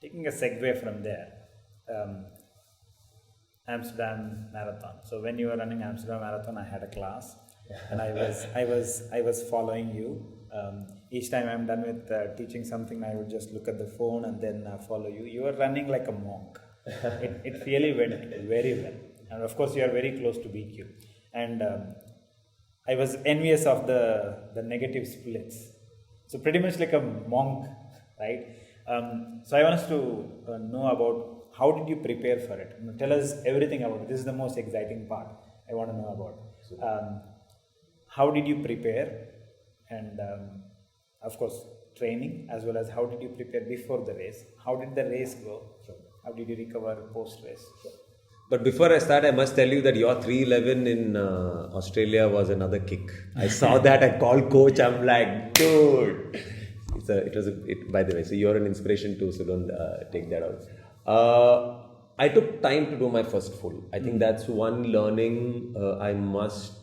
taking a segue from there, Amsterdam Marathon. So when you were running Amsterdam Marathon, I had a class, and I was following you. Each time I'm done with teaching something, I would just look at the phone and then follow you. You were running like a monk. It really went very well, and of course you are very close to BQ. And I was envious of the negative splits. So pretty much like a monk, right? So I want us to know about how did you prepare for it? Tell us everything about it. This is the most exciting part I want to know about. How did you prepare? And of course, training, as well as how did you prepare before the race? How did the race go? How did you recover post-race? But before I start, I must tell you that your 3:11 in Australia was another kick. I saw that. I called coach. I'm like, dude. By the way, so you're an inspiration too. So don't take that out. I took time to do my first full. I think that's one learning I must.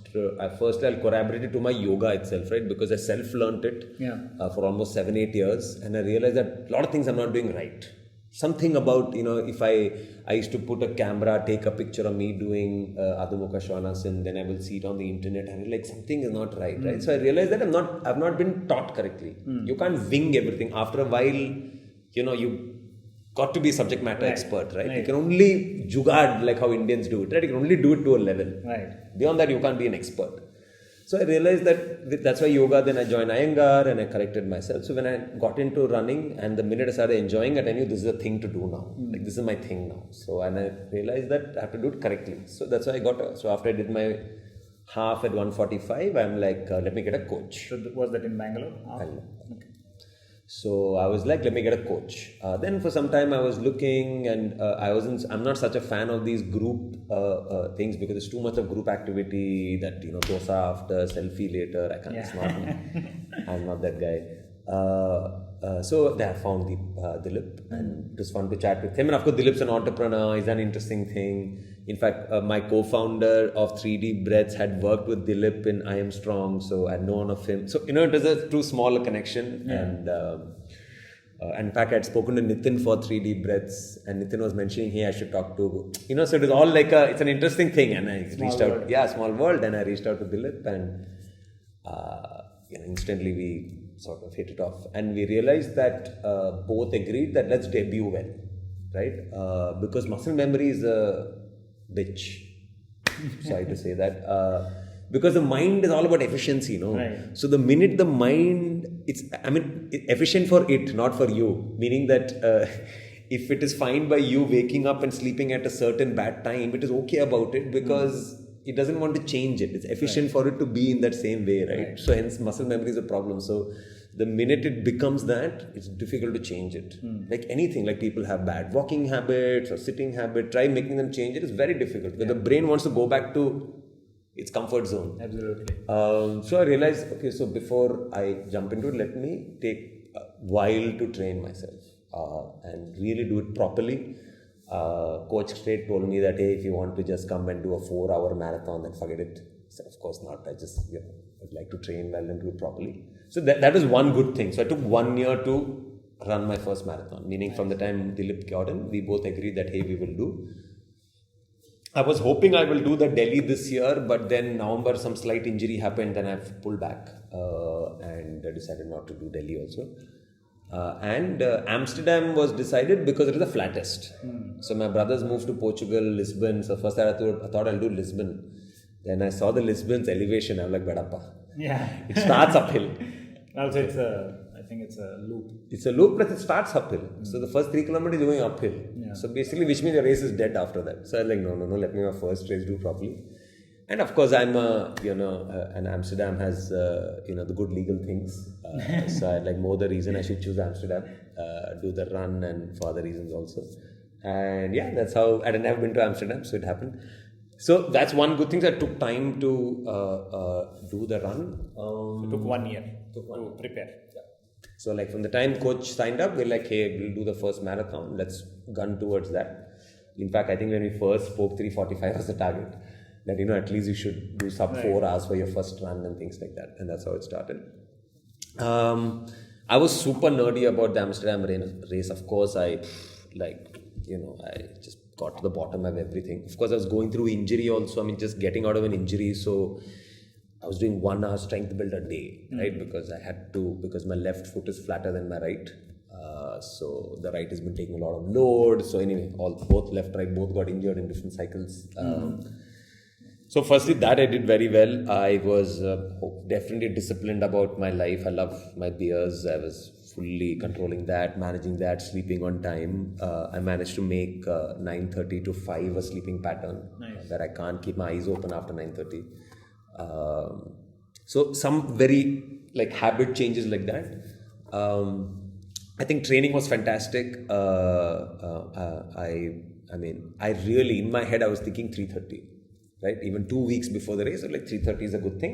First, I'll corroborate it to my yoga itself, right? Because I self-learned it for almost 7-8 years, and I realized that a lot of things I'm not doing right. Something about, if I used to put a camera, take a picture of me doing Adho Mukha Svanasana, then I will see it on the internet, and like something is not right, right? So I realized that I've not been taught correctly. You can't wing everything. After a while, you got to be subject matter expert, right? You can only jugad like how Indians do it, right? You can only do it to a level. Right. Beyond that, you can't be an expert. So I realized that's why yoga, then I joined Iyengar and I corrected myself. So when I got into running and the minute I started enjoying it, I knew this is a thing to do now. Like this is my thing now. So, and I realized that I have to do it correctly. So that's why so after I did my half at 1:45, I'm like, let me get a coach. So was that in Bangalore? Bangalore. Okay. So I was like, let me get a coach. Then for some time I was looking, and I'm not such a fan of these group things because there's too much of group activity that, dosa after, selfie later. I can't, it's not, I'm not that guy. So I found Dilip, and it was fun to chat with him. And of course, Dilip's an entrepreneur. He's an interesting thing. In fact, my co-founder of 3D Breaths had worked with Dilip in I Am Strong, so I'd known of him. So, it was a too small a connection. And in fact, I'd spoken to Nitin for 3D Breaths, and Nitin was mentioning, hey, I should talk to, so it was all like it's an interesting thing. And I reached out. Yeah, small world. And I reached out to Dilip, and instantly we sort of hit it off. And we realized that both agreed that let's debut well, right? Because muscle memory is a bitch. Sorry to say that. Because the mind is all about efficiency, Right. So the minute the mind, efficient for it, not for you. Meaning that if it is fine by you waking up and sleeping at a certain bad time, it is okay about it because it doesn't want to change it. It's efficient for it to be in that same way, right? So hence muscle memory is a problem. So the minute it becomes that, it's difficult to change it. Like anything, like people have bad walking habits or sitting habit, try making them change it. It's very difficult because the brain wants to go back to its comfort zone. Absolutely. So I realized, okay, so before I jump into it, let me take a while to train myself and really do it properly. Coach straight told me that, hey, if you want to just come and do a 4-hour marathon, then forget it. So of course not. I just would like to train well and do it properly. So that was one good thing. So I took 1 year to run my first marathon. Meaning from the time Dilip got in, we both agreed that, hey, we will do. I was hoping I will do the Delhi this year, but then November some slight injury happened, then I've pulled back and I decided not to do Delhi also. And Amsterdam was decided because it was the flattest. So my brothers moved to Portugal, Lisbon. So first I thought I'll do Lisbon. Then I saw the Lisbon's elevation. I'm like, Badappa. Yeah. It starts uphill. Also, I think it's a loop. It's a loop, but it starts uphill. So the first 3 kilometers is going uphill. Yeah. So basically, which means the race is dead after that. So I was like, no, let me my first race do properly. And of course, I'm and Amsterdam has, the good legal things. So I like more the reason I should choose Amsterdam, do the run and for other reasons also. And yeah, that's how, I'd never been to Amsterdam, so it happened. So that's one good thing. I took time to do the run. It took 1 year to prepare. Yeah. So like from the time coach signed up, we're like, hey, we'll do the first marathon. Let's gun towards that. In fact, I think when we first spoke, 3:45 was the target. That, at least you should do sub 4 hours for your first run and things like that. And that's how it started. I was super nerdy about the Amsterdam race. Of course, I just got to the bottom of everything. Of course, I was going through injury also. I mean, just getting out of an injury. So I was doing 1 hour strength build a day, right? Because I had to, because my left foot is flatter than my right. So the right has been taking a lot of load. So anyway, both left, right, both got injured in different cycles. So firstly, that I did very well. I was definitely disciplined about my life. I love my beers. I was fully controlling that, managing that, sleeping on time. I managed to make 9:30 to 5 a sleeping pattern. Nice. Where I can't keep my eyes open after 9:30. So some very like habit changes like that. I think training was fantastic. I mean, I really, in my head, I was thinking 3:30. Right, even 2 weeks before the race, like 3:30 is a good thing.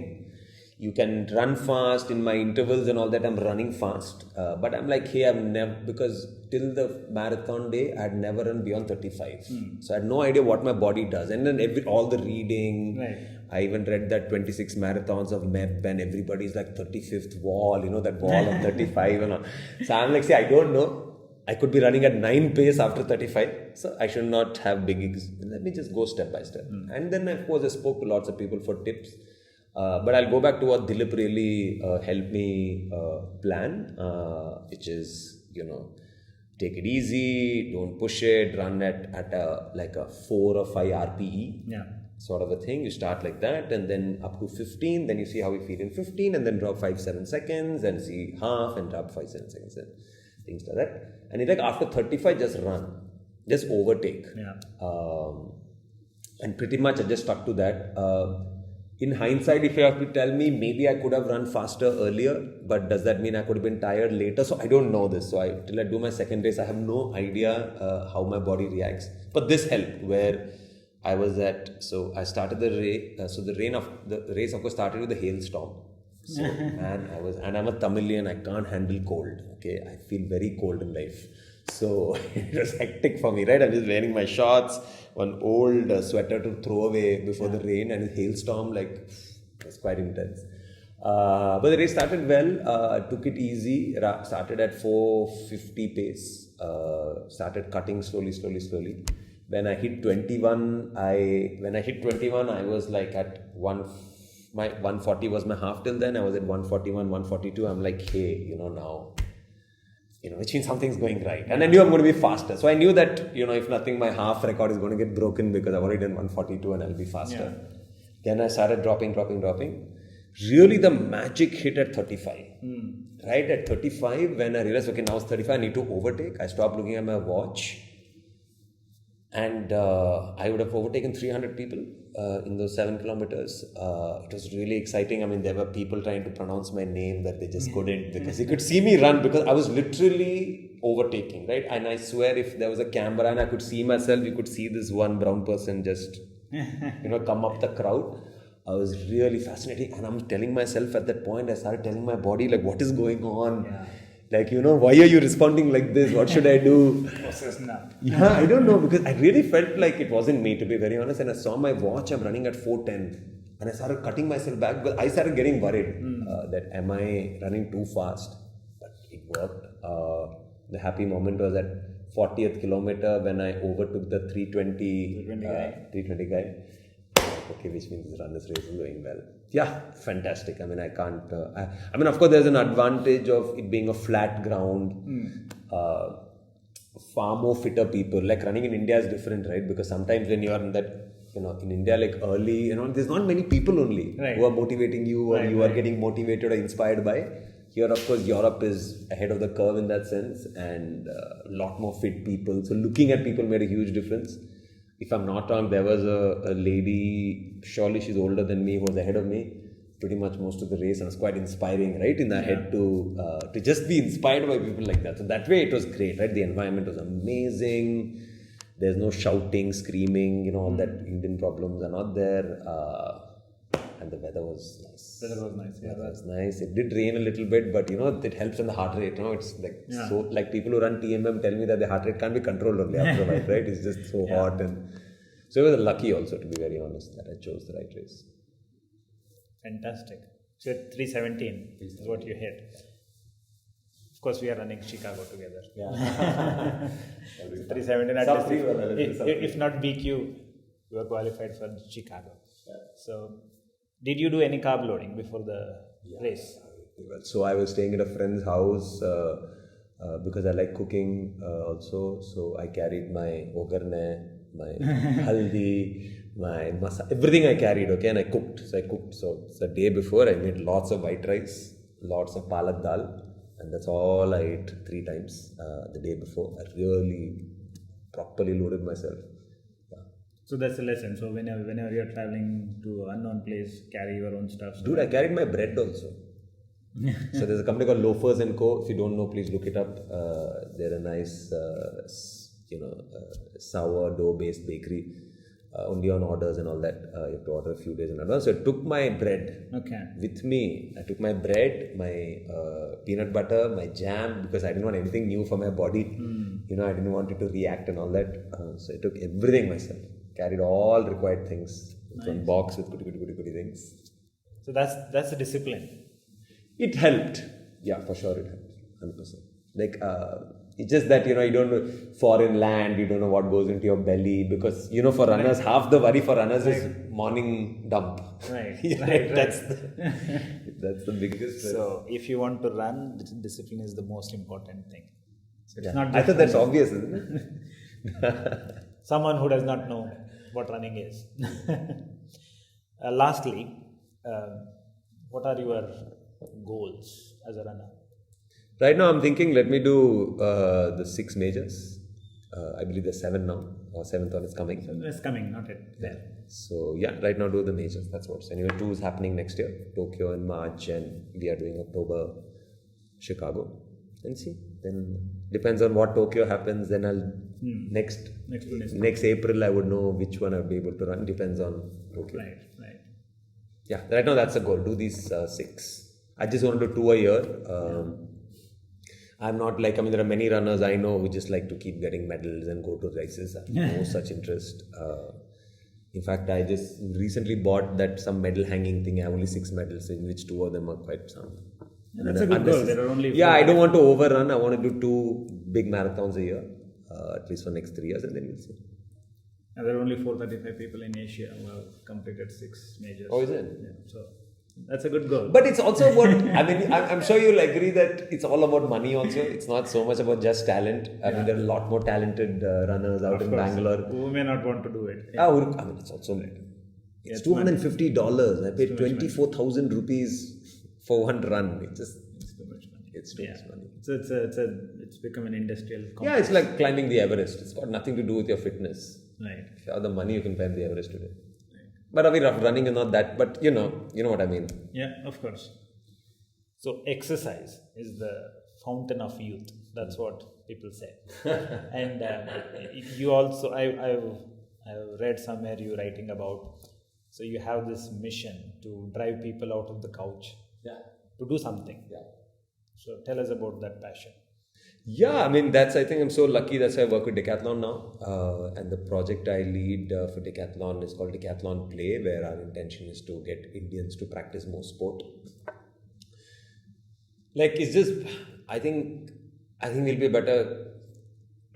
You can run fast in my intervals and all that. I'm running fast, but I'm like, hey, I've never, because till the marathon day, I had never run beyond 35. So I had no idea what my body does. And then all the reading, right. I even read that 26 marathons of MEB and everybody's like 35th wall, that wall of 35 and all. So I'm like, see, I don't know. I could be running at 9 pace after 35, so I should not have big. Let me just go step by step. And then, of course, I spoke to lots of people for tips. But I'll go back to what Dilip really helped me plan, which is, take it easy, don't push it, run at a 4 or 5 RPE. Yeah. Sort of a thing. You start like that and then up to 15, then you see how you feel in 15 and then drop 5-7 seconds and see half and drop 5-7 seconds. Things like that. And it's like after 35, just run. Just overtake. Yeah. And pretty much I just stuck to that. In hindsight, if you have to tell me, maybe I could have run faster earlier, but does that mean I could have been tired later? So I don't know this. So till I do my second race, I have no idea how my body reacts. But this helped where I was at, so I started the race. So the race of course started with a hailstorm. So, and I'm a Tamilian, I can't handle cold. Okay, I feel very cold in life. So it was hectic for me, right? I'm just wearing my shorts, one old sweater to throw away before the rain, and a hailstorm, it was quite intense. But the race started well. I took it easy. Started at 4:50 pace. Started cutting slowly. When I hit 21, I was like at my 140 was my half till then. I was at 141, 142. I'm like, hey, now, which means something's going right. And I knew I'm going to be faster. So I knew that, if nothing, my half record is going to get broken because I've already done 142 and I'll be faster. Yeah. Then I started dropping. Really, the magic hit at 35. Right at 35, when I realized, okay, now it's 35, I need to overtake. I stopped looking at my watch. And I would have overtaken 300 people in those 7 kilometers. It was really exciting. I mean, there were people trying to pronounce my name that they just couldn't because they could see me run because I was literally overtaking, right? And I swear if there was a camera and I could see myself, you could see this one brown person just, come up the crowd. I was really fascinating. And I'm telling myself at that point, I started telling my body, what is going on? Yeah. Why are you responding like this? What should I do? Yeah, I don't know because I really felt like it wasn't me, to be very honest. And I saw my watch, I'm running at 4:10. And I started cutting myself back because I started getting worried that am I running too fast? But it worked. The happy moment was at 40th kilometer when I overtook the 320 guy. Okay, which means this runner's race is going well. Yeah, fantastic. I mean, I can't. Of course, there's an advantage of it being a flat ground. Far more fitter people. Like running in India is different, right? Because sometimes when you are in that, in India, early, there's not many people only who are motivating you or you are getting motivated or inspired by. Here, of course, Europe is ahead of the curve in that sense and a lot more fit people. So looking at people made a huge difference. If I'm not wrong, there was a lady, surely she's older than me, who was ahead of me pretty much most of the race, and it's quite inspiring, right? In the head to just be inspired by people like that. So that way it was great, right? The environment was amazing. There's no shouting, screaming, all that Indian problems are not there. And the weather was nice. Weather was nice. It did rain a little bit, but it helps in the heart rate. It's so people who run TMM tell me that the heart rate can't be controlled only after a while, right? It's just so hot, and so it was lucky also, to be very honest, that I chose the right race. Fantastic. So 317 is what you hit. course, we are running Chicago together. Yeah. 317 at Sub least. 3 If not BQ, you are qualified for Chicago. Yeah. So, did you do any carb loading before the race? So I was staying at a friend's house because I like cooking also. So I carried my ogarne, my haldi, my masa, everything I carried, okay, and I cooked. So the day before I made lots of white rice, lots of palak dal, and that's all I ate 3 times the day before. I really properly loaded myself. So that's the lesson. So whenever you're traveling to unknown place, carry your own stuff. Dude, I carried my bread also. So there's a company called Loafers & Co. If you don't know, please look it up. They're a nice, sourdough-based bakery. Only on orders and all that. You have to order a few days in advance. So I took my bread with me. I took my bread, my peanut butter, my jam, because I didn't want anything new for my body. I didn't want it to react and all that. So I took everything myself. Carried all required things. Nice. One box with goody things. So that's the discipline. It helped. Yeah, for sure it helped. 100%. Like, it's just that, you don't know foreign land, you don't know what goes into your belly because, for runners, half the worry for runners is morning dump. Right. Right. That's the biggest. So, if you want to run, discipline is the most important thing. So it's not I thought that's obvious, isn't it? Someone who does not know what running is. Lastly, what are your goals as a runner? Right now I'm thinking let me do the 6 majors. I believe there's 7 now, or 7th one is coming. It's coming, not yet there. So yeah, right now do the majors. That's what's anyway. 2 is happening next year, Tokyo in March, and we are doing October, Chicago. And see, then depends on what Tokyo happens. Then I'll next April I would know which one I'll be able to run. Depends on Tokyo. Right. Yeah, right now that's the goal. Do these 6. I just want to do 2 a year. I'm not like, there are many runners I know who just like to keep getting medals and go to races. I have no such interest. In fact, I just recently bought that some medal hanging thing. I have only 6 medals, in which 2 of them are quite sound. That's a good goal. There are only I don't want to overrun. I want to do 2 big marathons a year, at least for next 3 years, and then we'll see. And there are only 435 people in Asia who have completed 6 majors. Oh, is it? Yeah, so that's a good goal. But it's also about, I'm sure you'll agree that it's all about money also. It's not so much about just talent. There are a lot more talented runners out in Bangalore. Who may not want to do it. It's also like, it's $250. I paid 24,000 rupees for one run. It's too much money. It's too much money. So it's become an industrial complex. Yeah, it's like climbing the Everest. It's got nothing to do with your fitness. Right. If you have the money, you can climb the Everest today. But running is not that, but you know what I mean. Yeah, of course. So exercise is the fountain of youth. That's what people say. And you also, I've read somewhere you writing about, so you have this mission to drive people out of the couch to do something. Yeah. So tell us about that passion. Yeah, I think I'm so lucky. That's why I work with Decathlon now. And the project I lead for Decathlon is called Decathlon Play, where our intention is to get Indians to practice more sport. I think we'll be a better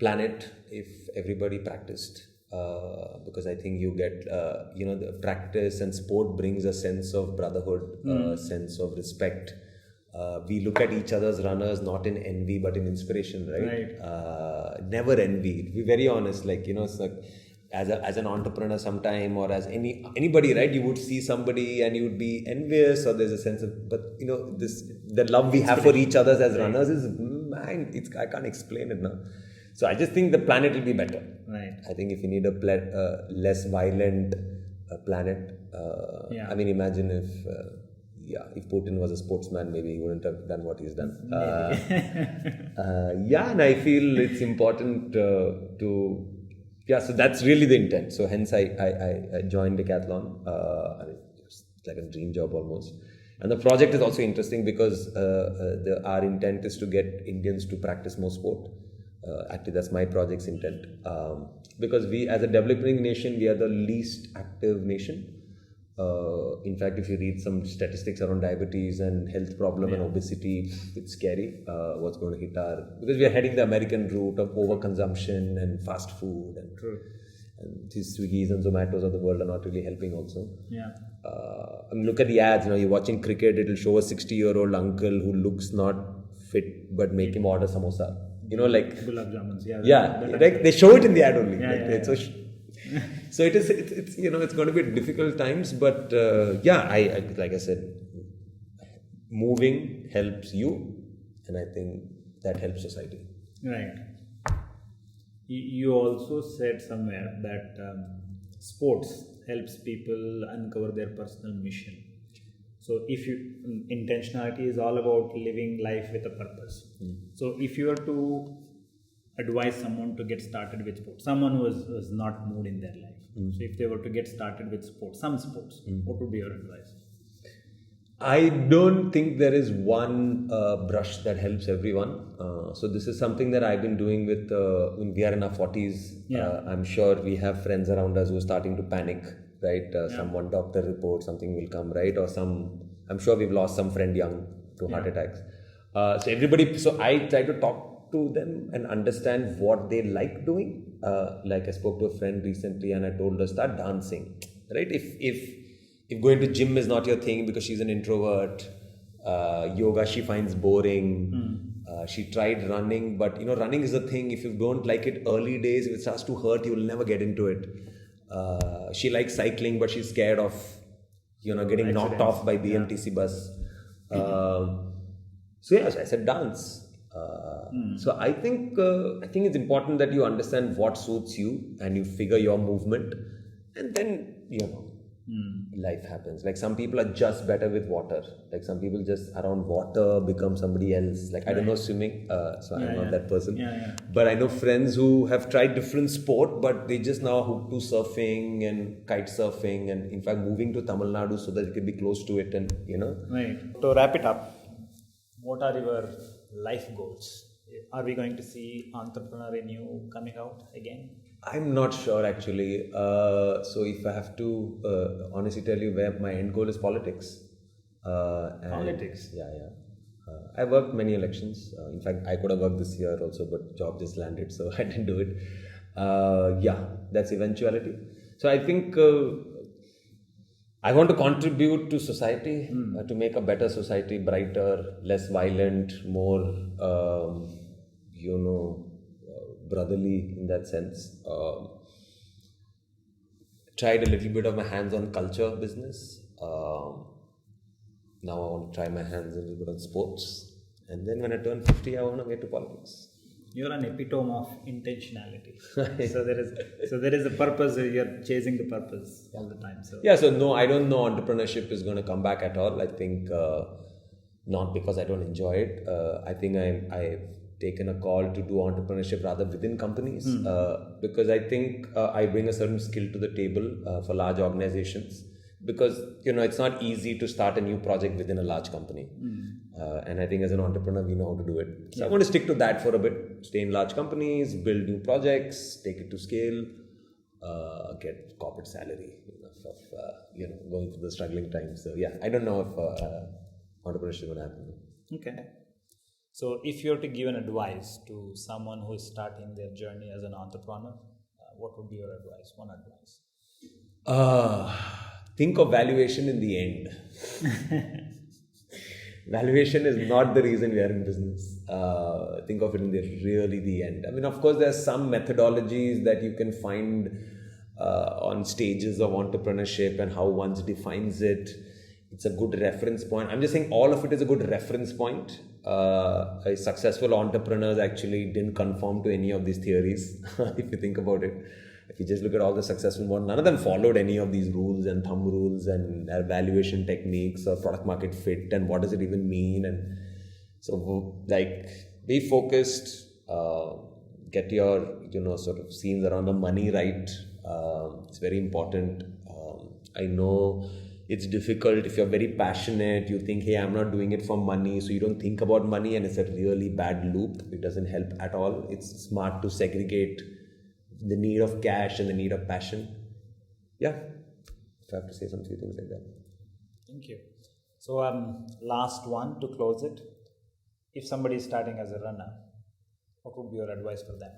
planet if everybody practiced. Because I think you get, the practice and sport brings a sense of brotherhood, a sense of respect. We look at each other's runners not in envy but in inspiration, right? Never envy. To be very honest, it's like as an entrepreneur sometime, or as anybody, right? You would see somebody and you would be envious, or there's a sense of, but the love we have for each other as runners is, I can't explain it now. So I just think the planet will be better. Right. I think if you need a less violent planet, imagine if Putin was a sportsman, maybe he wouldn't have done what he's done. And I feel it's important so that's really the intent. So hence I joined Decathlon. It's like a dream job almost. And the project is also interesting because our intent is to get Indians to practice more sport. Actually, that's my project's intent. Because we, as a developing nation, we are the least active nation. In fact, if you read some statistics around diabetes and health problem and obesity, it's scary what's going to hit because we are heading the American route of overconsumption and fast food and these Swiggies and Zomatos of the world are not really helping also. Yeah. I mean, look at the ads, you're watching cricket, it'll show a 60-year-old uncle who looks not fit, but make him order samosa. Gulab jamuns. They show it in the ad only. So it's it's going to be difficult times, but I like I said, moving helps you, and I think that helps society. Right. You also said somewhere that sports helps people uncover their personal mission. So intentionality is all about living life with a purpose. So if you were to advise someone to get started with sports, someone who was not moved in their life, so if they were to get started with some sports, what would be your advice? I don't think there is one brush that helps everyone. So this is something that I've been doing with, when we are in our 40s. I'm sure we have friends around us who are starting to panic, right? One doctor report, something will come, right? I'm sure we've lost some friend young to heart attacks. So I try to talk to them and understand what they like doing. Like I spoke to a friend recently and I told her, start dancing, right? If going to gym is not your thing because she's an introvert, yoga she finds boring, she tried running, but running is a thing. If you don't like it early days, if it starts to hurt, you will never get into it. She likes cycling, but she's scared of getting knocked off by BMTC bus. So I said dance. So I think it's important that you understand what suits you and you figure your movement, and then life happens. Like some people are just better with water. Like some people just around water become somebody else. Like I don't know swimming, so I'm not that person. But I know friends who have tried different sport, but they just now hooked to surfing and kite surfing, and in fact moving to Tamil Nadu so that you can be close to it. And Right. To wrap it up, what are your life goals? Are we going to see Entrepreneur in you coming out again? I'm not sure actually. So if I have to honestly tell you where my end goal is politics. Politics? Yeah. I worked many elections. In fact, I could have worked this year also, but job just landed, so I didn't do it. That's eventuality. So I think I want to contribute to society, to make a better society, brighter, less violent, more, brotherly in that sense. Tried a little bit of my hands on culture business. Now I want to try my hands a little bit on sports. And then when I turn 50, I want to get to politics. You're an epitome of intentionality. So there is a purpose. You're chasing the purpose all the time. So no, I don't know entrepreneurship is going to come back at all. I think not because I don't enjoy it. I think I've taken a call to do entrepreneurship rather within companies because I think I bring a certain skill to the table for large organizations. Because it's not easy to start a new project within a large company, and I think as an entrepreneur we know how to do it. So I want to stick to that for a bit. Stay in large companies, build new projects, take it to scale, get corporate salary of going through the struggling times. So I don't know if entrepreneurship will happen. Okay. So if you were to give an advice to someone who is starting their journey as an entrepreneur, what would be your advice? One advice. Think of valuation in the end. Valuation is not the reason we are in business. Think of it in the end. I mean, of course, there are some methodologies that you can find on stages of entrepreneurship and how one defines it. It's a good reference point. I'm just saying all of it is a good reference point. Successful entrepreneurs actually didn't conform to any of these theories, if you think about it. If you just look at all the successful ones, none of them followed any of these rules and thumb rules and evaluation techniques or product market fit and what does it even mean. And so be focused, get your, sort of scenes around the money right. It's very important. I know it's difficult if you're very passionate, you think, hey, I'm not doing it for money. So you don't think about money and it's a really bad loop. It doesn't help at all. It's smart to segregate the need of cash and the need of passion. if I have to say some few things like that. Thank you. So, last one to close it. If somebody is starting as a runner, what would be your advice for them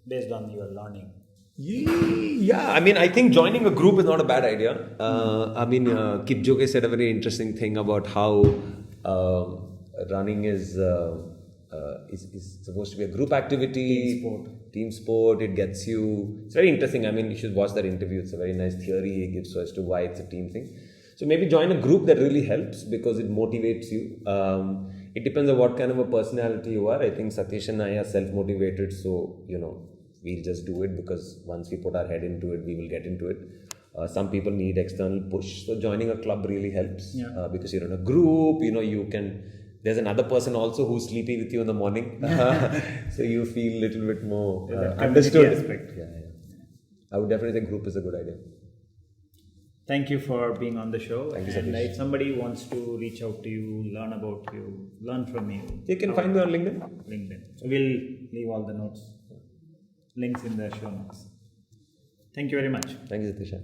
based on your learning? Yeah, I mean, I think joining a group is not a bad idea. I mean, Kipchoge said a very interesting thing about how running is supposed to be a group activity, team sport. It gets you. It's very interesting. I mean, you should watch that interview. It's a very nice theory he gives as to why it's a team thing. So maybe join a group that really helps because it motivates you. It depends on what kind of a personality you are. I think Satish and I are self-motivated, so we'll just do it because once we put our head into it, we will get into it. Some people need external push, so joining a club really helps because you're in a group. You can. There's another person also who's sleepy with you in the morning, so you feel a little bit more understood. Aspect. Yeah. I would definitely think group is a good idea. Thank you for being on the show. Thank you, and Satish. if somebody wants to reach out to you, learn about you, learn from you, You can find me on LinkedIn. So we'll leave all the notes, links in the show notes. Thank you very much. Thank you, Satisha.